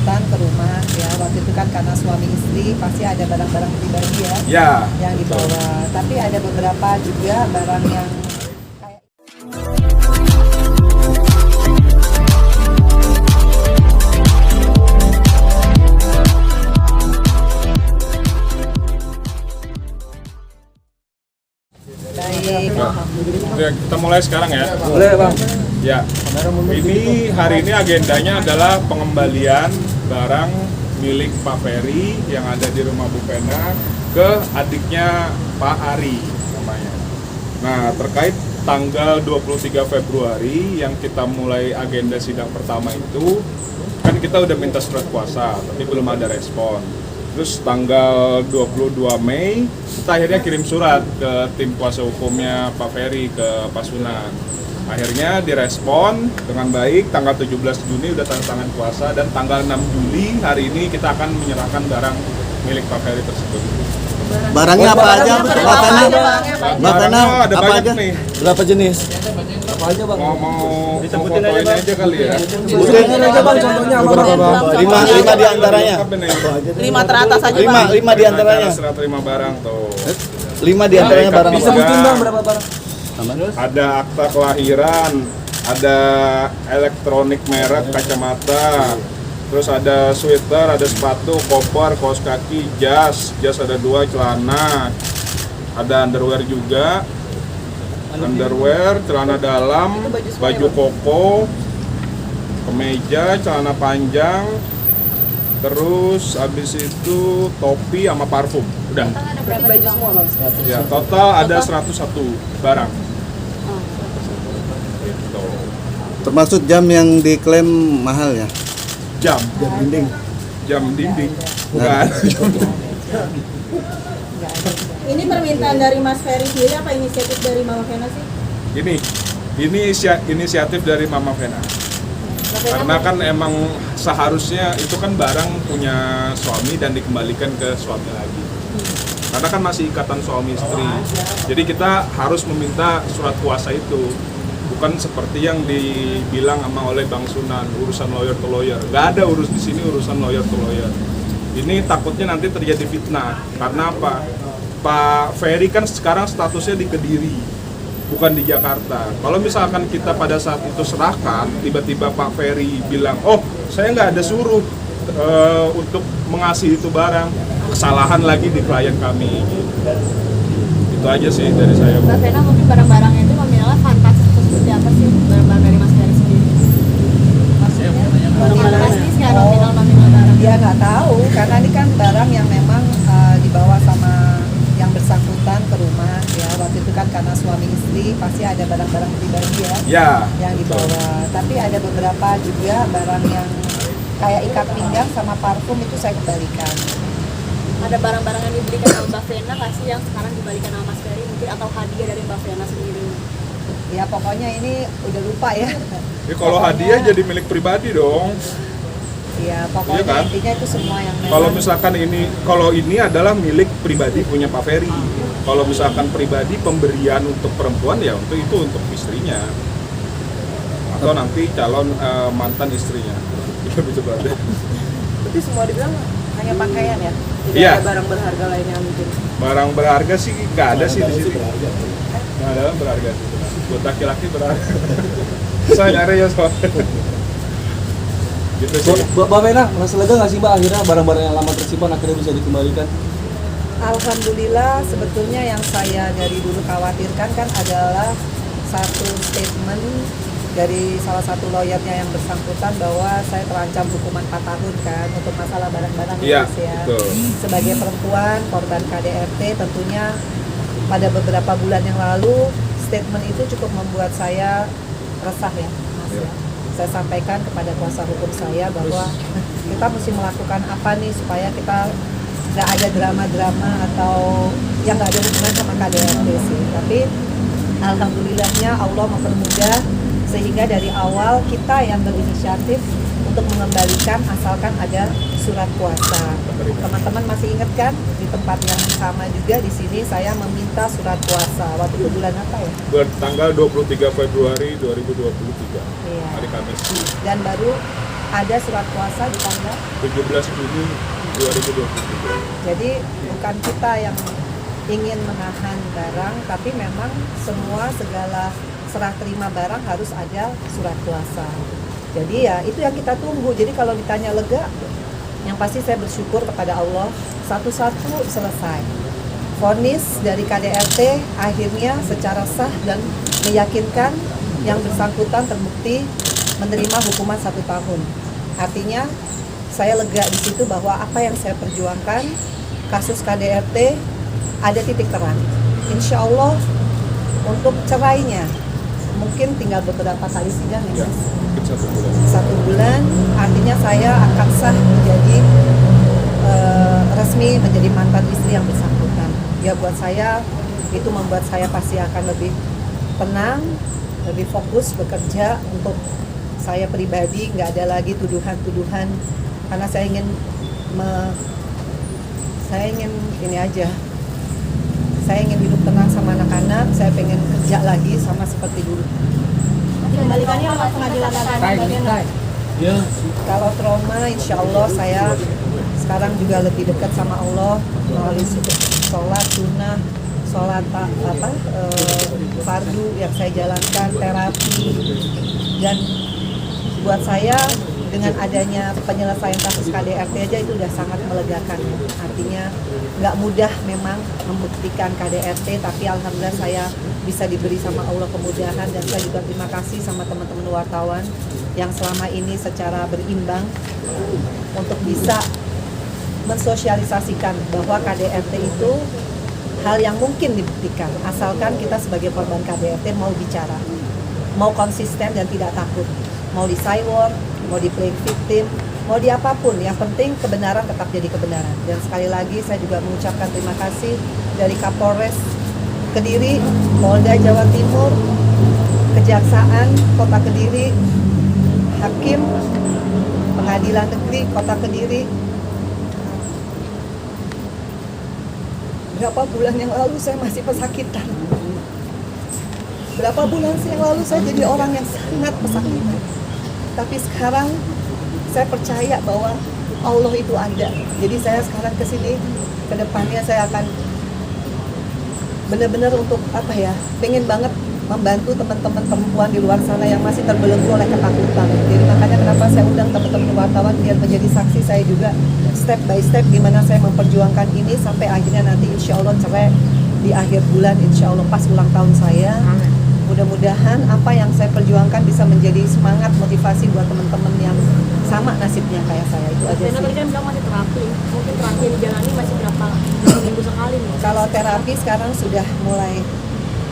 bersangkutan ke rumah ya. Waktu itu kan karena suami istri pasti ada barang-barang pribadi Ya, yang dibawa. Tapi ada beberapa juga barang yang kayak baik. Oke, kita mulai sekarang ya. Boleh bang. Ya, ini hari ini agendanya adalah pengembalian barang milik Pak Ferry yang ada di rumah Bu Pena ke adiknya Pak Ari namanya. Nah, terkait tanggal 23 Februari yang kita mulai agenda sidang pertama itu, kan kita udah minta surat kuasa, tapi belum ada respon. Terus tanggal 22 Mei, kita akhirnya kirim surat ke tim kuasa hukumnya Pak Ferry ke Pasuruan. Akhirnya direspon dengan baik, tanggal 17 Juni udah tanda tangan kuasa, dan tanggal 6 Juli hari ini kita akan menyerahkan barang milik Pak Ferry tersebut. Barangnya apa aja? Barangnya ada apa banyak aja? nih. Berapa jenis? Apa aja bang? Mau fotoin aja kali ya. Sebutin aja bang, contohnya apa bang? Lima di antaranya. 5 teratas aja Lima di antaranya. Serah terima barang tuh. 5 di antaranya barang apa? Sebutin bang berapa barang? Ada akta kelahiran, ada elektronik merek, kacamata, terus ada sweater, ada sepatu, koper, kaos kaki, jas ada 2, celana, ada underwear juga, celana dalam, baju koko, kemeja, celana panjang, terus habis itu topi sama parfum. Udah. Berapa baju semua bang? Ya, total ada 101 barang. Gitu. Termasuk jam yang diklaim mahal ya? Jam dinding. Jam dinding. Bukan. Ini permintaan dari Mas Ferry sendiri apa inisiatif dari Mama Vena sih? Ini inisiatif dari Mama Vena. Karena kan emang seharusnya itu kan barang punya suami dan dikembalikan ke suami lagi. Karena kan masih ikatan suami istri. Jadi kita harus meminta surat kuasa itu. Bukan seperti yang dibilang oleh Bang Sunan, urusan lawyer to lawyer. Nggak ada urus di sini urusan lawyer to lawyer. Ini takutnya nanti terjadi fitnah. Karena apa? Pak Ferry kan sekarang statusnya di Kediri, bukan di Jakarta. Kalau misalkan kita pada saat itu serahkan, tiba-tiba Pak Ferry bilang, oh saya nggak ada suruh untuk mengasih itu barang, kesalahan lagi di klien kami. Itu aja sih dari saya. Mbak Vena mungkin barang-barangnya itu nominalnya fantastis seperti apa sih barang-barang dari Mas Ferry sendiri? Barang-barang fantastis nggak nominal barang? Dia nggak tahu karena ini kan barang yang memang dibawa sama yang bersangkutan ke rumah ya. Waktu itu kan karena suami istri pasti ada barang-barang pribadi Ya, yang dibawa. Tapi ada beberapa juga barang yang kayak ikat pinggang sama parfum itu saya kembalikan. Ada barang-barang yang diberikan sama Mbak Vena nggak sih yang sekarang dibalikan sama Mas Ferry mungkin atau hadiah dari Mbak Vena sendiri? Ya pokoknya ini udah lupa ya. jadi kalau hadiah jadi milik pribadi dong. Ya pokoknya Iya kan? intinya itu semua yang memang. Kalau misalkan ini adalah milik pribadi punya Pak Ferry. Kalau misalkan pribadi pemberian untuk perempuan ya untuk istrinya. Atau nanti calon mantan istrinya. Begitu berarti. Itu semua dibilang hanya pakaian ya? Tidak Iya. ada barang berharga lainnya mungkin. Barang berharga sih nggak ada sih di sini. Nggak ada berharga sih. Buat laki-laki berharga. Saya nyari ya soalnya. Gitu sih. Mbak Vena, merasa lega nggak sih Mbak akhirnya barang-barang yang lama tersimpan akhirnya bisa dikembalikan? Alhamdulillah, sebetulnya yang saya dari dulu khawatirkan kan adalah satu statement dari salah satu lawyernya yang bersangkutan bahwa saya terancam hukuman 4 tahun kan untuk masalah barang-barang Iya, ya. betul. Sebagai perempuan korban KDRT tentunya pada beberapa bulan yang lalu statement itu cukup membuat saya resah ya Mas ya. Saya sampaikan kepada kuasa hukum saya bahwa kita mesti melakukan apa nih supaya kita nggak ada drama-drama atau yang nggak ada hubungan sama KDRT sih. Tapi alhamdulillahnya Allah mempermudah sehingga dari awal kita yang berinisiatif untuk mengembalikan asalkan ada surat kuasa. Teman-teman masih ingat kan di tempat yang sama juga di sini saya meminta surat kuasa. Waktu itu bulan apa ya? Tanggal 23 Februari 2023. Iya. Hari Kamis. Dan baru ada surat kuasa di tanggal 17 Juni 2023. Jadi bukan kita yang ingin menahan barang, tapi memang semua segala serah terima barang harus ada surat kuasa. Jadi ya itu yang kita tunggu. Jadi kalau ditanya lega, yang pasti saya bersyukur kepada Allah, satu-satu selesai. Vonis dari KDRT akhirnya secara sah dan meyakinkan yang bersangkutan terbukti menerima hukuman 1 tahun. Artinya saya lega di situ bahwa apa yang saya perjuangkan, kasus KDRT ada titik terang. Insya Allah untuk cerainya mungkin tinggal beberapa kali sidang ya, Ya, Mas? mungkin 1 bulan. 1 bulan, artinya saya akan sah menjadi resmi menjadi mantan istri yang bersangkutan. Ya buat saya itu membuat saya pasti akan lebih tenang, lebih fokus bekerja untuk saya pribadi, nggak ada lagi tuduhan-tuduhan karena saya ingin ini aja. Saya ingin hidup tenang sama anak-anak, saya pengen kerja lagi sama seperti dulu. Kembalikannya ke pengadilan agama. Ya, Kalau trauma, insya Allah saya sekarang juga lebih dekat sama Allah melalui sholat sunnah, sholat fardu yang saya jalankan, terapi, dan buat saya dengan adanya penyelesaian kasus KDRT aja itu udah sangat melegakan. Artinya nggak mudah memang membuktikan KDRT, tapi alhamdulillah saya bisa diberi sama Allah kemudahan, dan saya juga terima kasih sama teman-teman wartawan yang selama ini secara berimbang untuk bisa mensosialisasikan bahwa KDRT itu hal yang mungkin dibuktikan asalkan kita sebagai korban KDRT mau bicara, mau konsisten dan tidak takut, mau di cyber, mau di playing victim, mau di apapun, yang penting kebenaran tetap jadi kebenaran. Dan sekali lagi saya juga mengucapkan terima kasih dari Kapolres Kediri, Polda Jawa Timur, Kejaksaan Kota Kediri, Hakim Pengadilan Negeri Kota Kediri. Berapa bulan yang lalu saya masih pesakitan. Berapa bulan yang lalu saya jadi orang yang sangat pesakitan. Tapi sekarang saya percaya bahwa Allah itu ada. Jadi saya sekarang ke sini, ke depannya saya akan benar-benar untuk pengen banget membantu teman-teman perempuan di luar sana yang masih terbelenggu oleh ketakutan. Jadi makanya kenapa saya undang teman-teman wartawan biar menjadi saksi saya juga step by step gimana saya memperjuangkan ini sampai akhirnya nanti insya Allah cerai di akhir bulan, insya Allah pas ulang tahun saya. Mudah-mudahan apa yang saya perjuangkan bisa menjadi semangat motivasi buat teman-teman yang sama nasibnya kayak saya. Itu aja Vena sih. tadi kan bilang masih terapi, mungkin terapi yang dijalani masih berapa minggu sekali nih? Kalau terapi sekarang sudah mulai,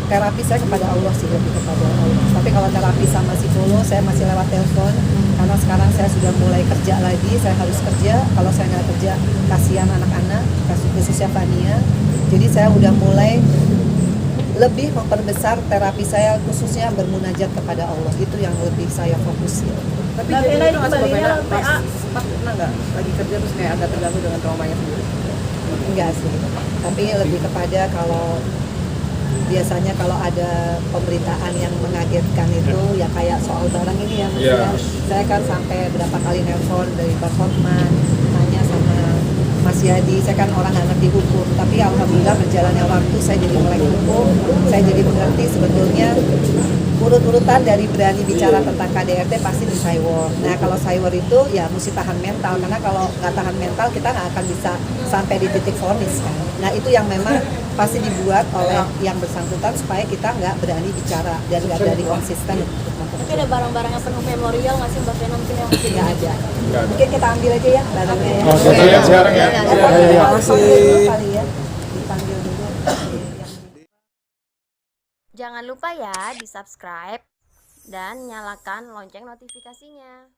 terapi saya kepada Allah sih, lebih kepada Allah. Tapi kalau terapi sama psikolog saya masih lewat telepon karena sekarang saya sudah mulai kerja lagi, saya harus kerja. Kalau saya nggak kerja kasihan anak-anak, khususnya Fania. Jadi saya udah mulai lebih memperbesar terapi saya, khususnya bermunajat kepada Allah. Itu yang lebih saya fokusin. Tapi jadi itu nggak sebabnya sempat pernah nggak lagi kerja terus kayak agak terganggu dengan traumanya sendiri? Enggak sih, tapi lebih kepada kalau biasanya kalau ada pemberitaan yang mengagetkan itu ya kayak soal barang ini ya, Mas, Iya. ya. Saya kan sampai berapa kali nelpon dari Pak Hotman, tanya sama Mas Yadi, saya kan orang nggak ngerti hukum, tapi alhamdulillah berjalannya waktu saya jadi melek hukum, saya jadi mengerti sebetulnya urut-urutan dari berani bicara tentang KDRT pasti di cyber. Nah kalau cyber itu ya mesti tahan mental, karena kalau nggak tahan mental kita nggak akan bisa sampai di titik vonis kan. Nah itu yang memang pasti dibuat oleh yang bersangkutan supaya kita nggak berani bicara dan nggak berani konsisten untuk Tapi ada barang-barang yang penuh memorial nggak sih Mbak Vena mungkin yang masih nggak ada. Nggak ada. Mungkin kita ambil aja ya barangnya ya. Oke, sekarang ya. Panggil dulu kali ya. Dipanggil dulu. Jangan lupa ya di subscribe dan nyalakan lonceng notifikasinya.